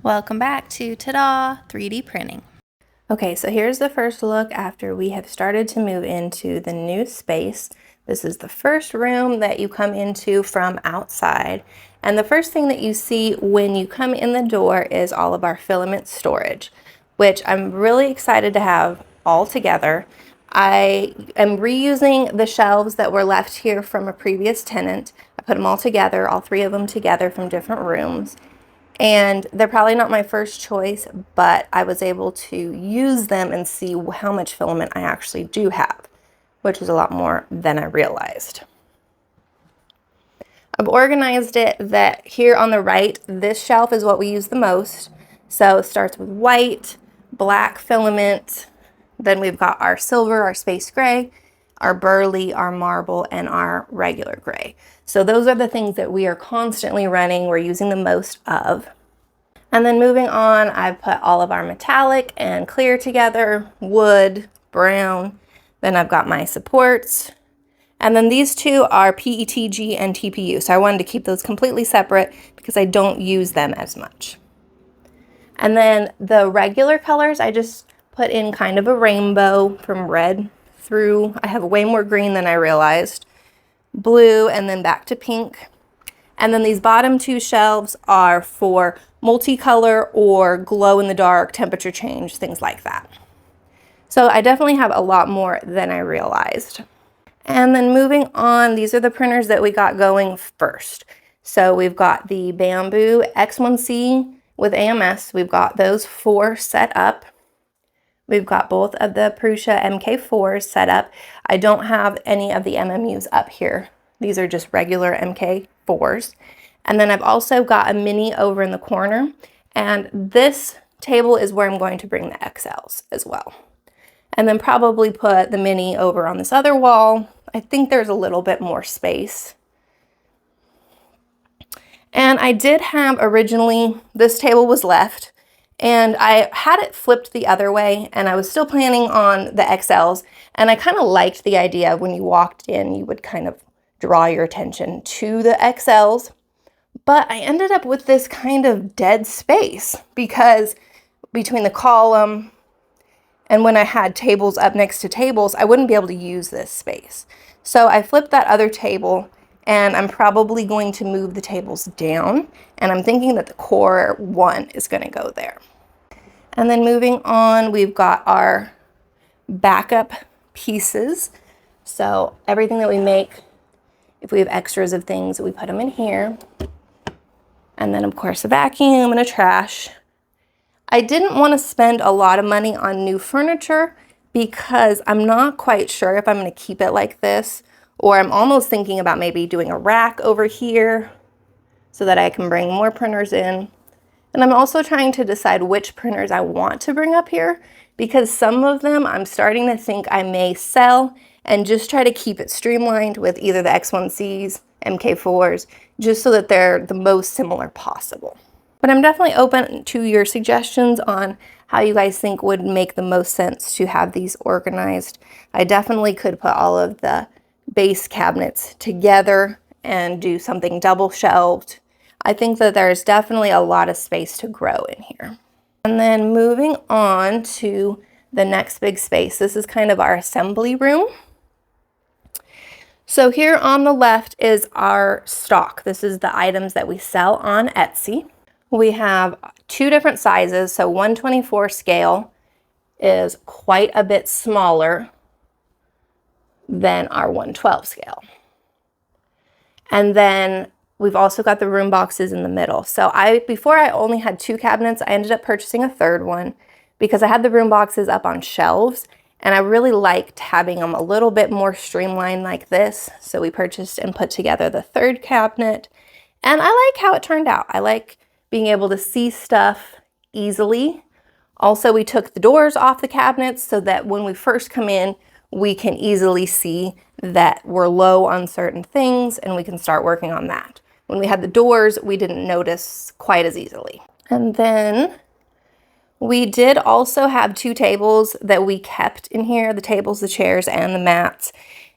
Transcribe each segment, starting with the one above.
Welcome back to Ta-da 3D printing. Okay, so here's the first look after we have started to move into the new space. This is the first room that you come into from outside. And the first thing that you see when you come in the door is all of our filament storage, which I'm really excited to have all together. I am reusing the shelves that were left here from a previous tenant. I put them all together, all three of them together from different rooms. And they're probably not my first choice, but I was able to use them and see how much filament I actually do have, which is a lot more than I realized. I've organized it that here on the right, this shelf is what we use the most. So it starts with white, black filament, then we've got our silver, our space gray, our burley, our marble, and our regular gray. So those are the things that we are constantly running, we're using the most of. And then moving on, I've put all of our metallic and clear together, wood, brown. Then I've got my supports. And then these two are PETG and TPU. So I wanted to keep those completely separate because I don't use them as much. And then the regular colors, I just put in kind of a rainbow from red through. I have way more green than I realized. Blue, and then back to pink. And then these bottom two shelves are for multicolor or glow in the dark, temperature change, things like that. So I definitely have a lot more than I realized. And then moving on, these are the printers that we got going first. So we've got the Bamboo X1C with AMS. We've got those 4 set up. We've got both of the Prusa MK4s set up. I don't have any of the MMUs up here. These are just regular MK4s. And then I've also got a mini over in the corner. And this table is where I'm going to bring the XLs as well. And then probably put the mini over on this other wall. I think there's a little bit more space. And I did have originally, this table was left. And I had it flipped the other way, and I was still planning on the XLs. And I kind of liked the idea of when you walked in, you would kind of draw your attention to the XLs. But I ended up with this kind of dead space because between the column and when I had tables up next to tables, I wouldn't be able to use this space. So I flipped that other table, and I'm probably going to move the tables down. And I'm thinking that the core one is going to go there. And then moving on, we've got our backup pieces. So everything that we make, if we have extras of things, we put them in here. And then of course a vacuum and a trash. I didn't want to spend a lot of money on new furniture because I'm not quite sure if I'm going to keep it like this, or I'm almost thinking about maybe doing a rack over here so that I can bring more printers in. And I'm also trying to decide which printers I want to bring up here because some of them I'm starting to think I may sell and just try to keep it streamlined with either the X1Cs, MK4s, just so that they're the most similar possible. But I'm definitely open to your suggestions on how you guys think would make the most sense to have these organized. I definitely could put all of the base cabinets together and do something double shelved. I think that there's definitely a lot of space to grow in here. And then moving on to the next big space. This is kind of our assembly room. So here on the left is our stock. This is the items that we sell on Etsy. We have 2 different sizes. So 124 scale is quite a bit smaller than our 112 scale. And then we've also got the room boxes in the middle. So before I only had 2 cabinets, I ended up purchasing a third one because I had the room boxes up on shelves and I really liked having them a little bit more streamlined like this. So we purchased and put together the third cabinet, and I like how it turned out. I like being able to see stuff easily. Also, we took the doors off the cabinets so that when we first come in, we can easily see that we're low on certain things and we can start working on that. When we had the doors, we didn't notice quite as easily. And then we did also have 2 tables that we kept in here, the tables, the chairs, and the mats.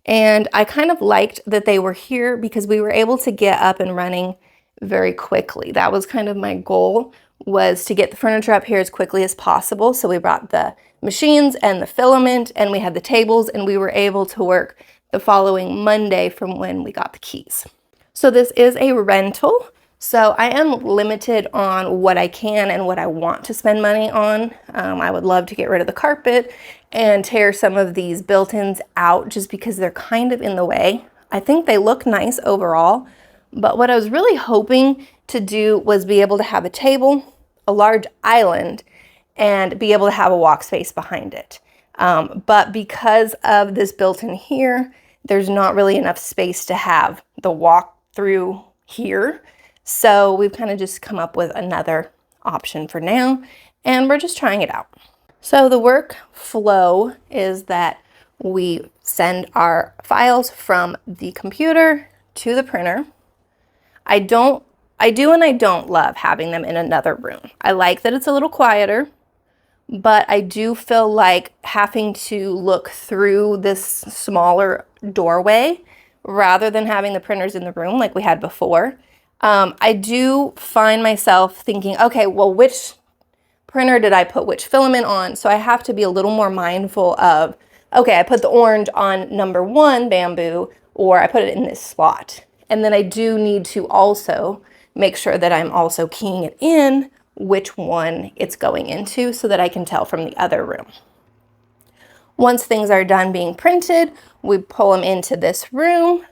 And I kind of liked that they were here because we were able to get up and running very quickly. That was kind of my goal, was to get the furniture up here as quickly as possible. So we brought the machines and the filament, and we had the tables, and we were able to work the following Monday from when we got the keys. So this is a rental. So I am limited on what I can and what I want to spend money on. I would love to get rid of the carpet and tear some of these built-ins out just because they're kind of in the way. I think they look nice overall, but what I was really hoping to do was be able to have a table, a large island, and be able to have a walk space behind it. But because of this built-in here, there's not really enough space to have the walk through here. So we've kind of just come up with another option for now, and we're just trying it out. So the workflow is that we send our files from the computer to the printer. I do and I don't love having them in another room. I like that it's a little quieter, but I do feel like having to look through this smaller doorway rather than having the printers in the room like we had before. I do find myself thinking, okay, well, which printer did I put which filament on? So I have to be a little more mindful of, okay, I put the orange on number 1 bamboo, or I put it in this slot. And then I do need to also make sure that I'm also keying it in which one it's going into so that I can tell from the other room. Once things are done being printed, we pull them into this room.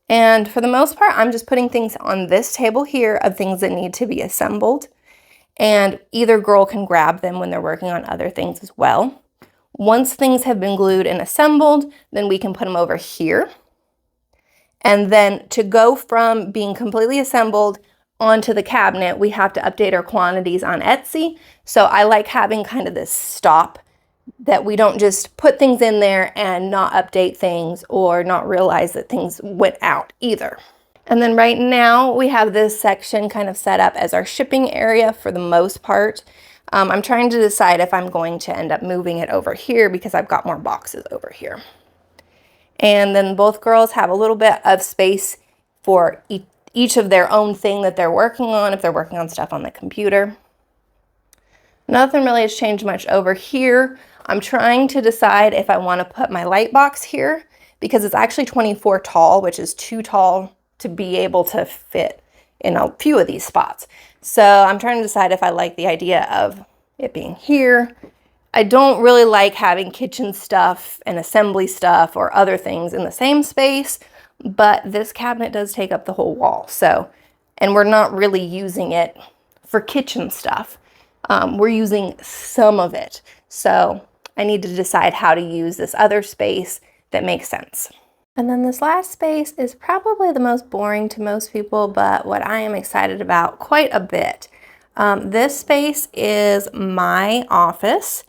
And for the most part, I'm just putting things on this table here of things that need to be assembled. And either girl can grab them when they're working on other things as well. Once things have been glued and assembled, then we can put them over here. And then to go from being completely assembled onto the cabinet, we have to update our quantities on Etsy. So I like having kind of this stop that we don't just put things in there and not update things or not realize that things went out either. And then right now we have this section kind of set up as our shipping area for the most part. I'm trying to decide if I'm going to end up moving it over here because I've got more boxes over here. And then both girls have a little bit of space for each of their own thing that they're working on if they're working on stuff on the computer. Nothing really has changed much over here. I'm trying to decide if I want to put my light box here because it's actually 24 tall, which is too tall to be able to fit in a few of these spots. So I'm trying to decide if I like the idea of it being here. I don't really like having kitchen stuff and assembly stuff or other things in the same space, but this cabinet does take up the whole wall. So, and we're not really using it for kitchen stuff. We're using some of it. So I need to decide how to use this other space that makes sense. And then this last space is probably the most boring to most people, but what I am excited about quite a bit. This space is my office,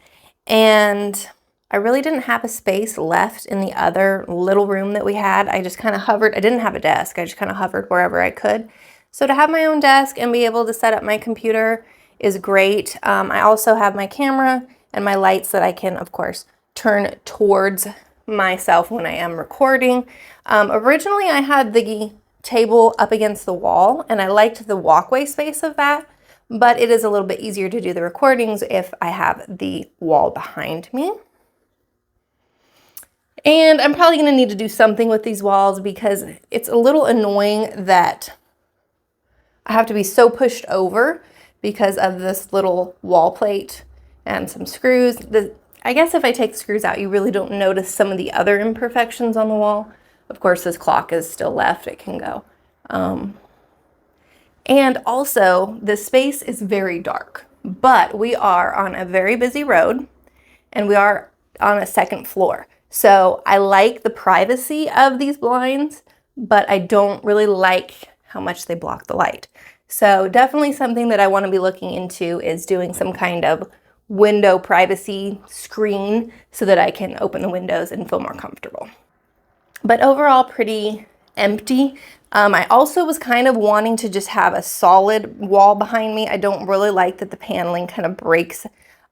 and I really didn't have a space left in the other little room that we had. I just kind of hovered. I didn't have a desk. I just kind of hovered wherever I could. So to have my own desk and be able to set up my computer is great. I also have my camera and my lights that I can, of course, turn towards myself when I am recording. Originally, I had the table up against the wall, and I liked the walkway space of that, but it is a little bit easier to do the recordings if I have the wall behind me. And I'm probably going to need to do something with these walls because it's a little annoying that I have to be so pushed over because of this little wall plate and some screws. I guess if I take the screws out, you really don't notice some of the other imperfections on the wall. Of course, this clock is still left. It can go. And also, this space is very dark, but we are on a very busy road, and we are on a second floor. So I like the privacy of these blinds, but I don't really like how much they block the light. So definitely something that I want to be looking into is doing some kind of window privacy screen so that I can open the windows and feel more comfortable. But overall, pretty empty. I also was kind of wanting to just have a solid wall behind me. I don't really like that the paneling kind of breaks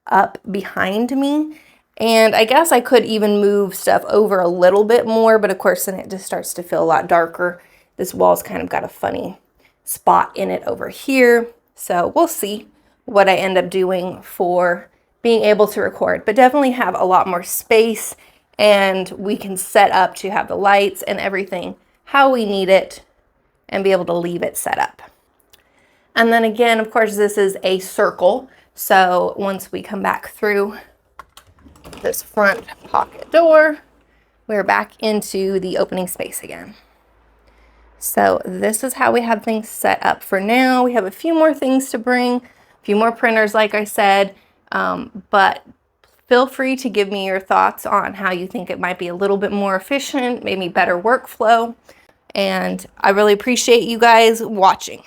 up behind me. And I guess I could even move stuff over a little bit more, but of course then it just starts to feel a lot darker. This wall's kind of got a funny spot in it over here. So we'll see what I end up doing for being able to record, but definitely have a lot more space, and we can set up to have the lights and everything how we need it and be able to leave it set up. And then again, of course, this is a circle. So once we come back through this front pocket door, we're back into the opening space again. So this is how we have things set up for now. We have a few more things to bring, a few more printers, like I said, but feel free to give me your thoughts on how you think it might be a little bit more efficient, maybe better workflow. And I really appreciate you guys watching.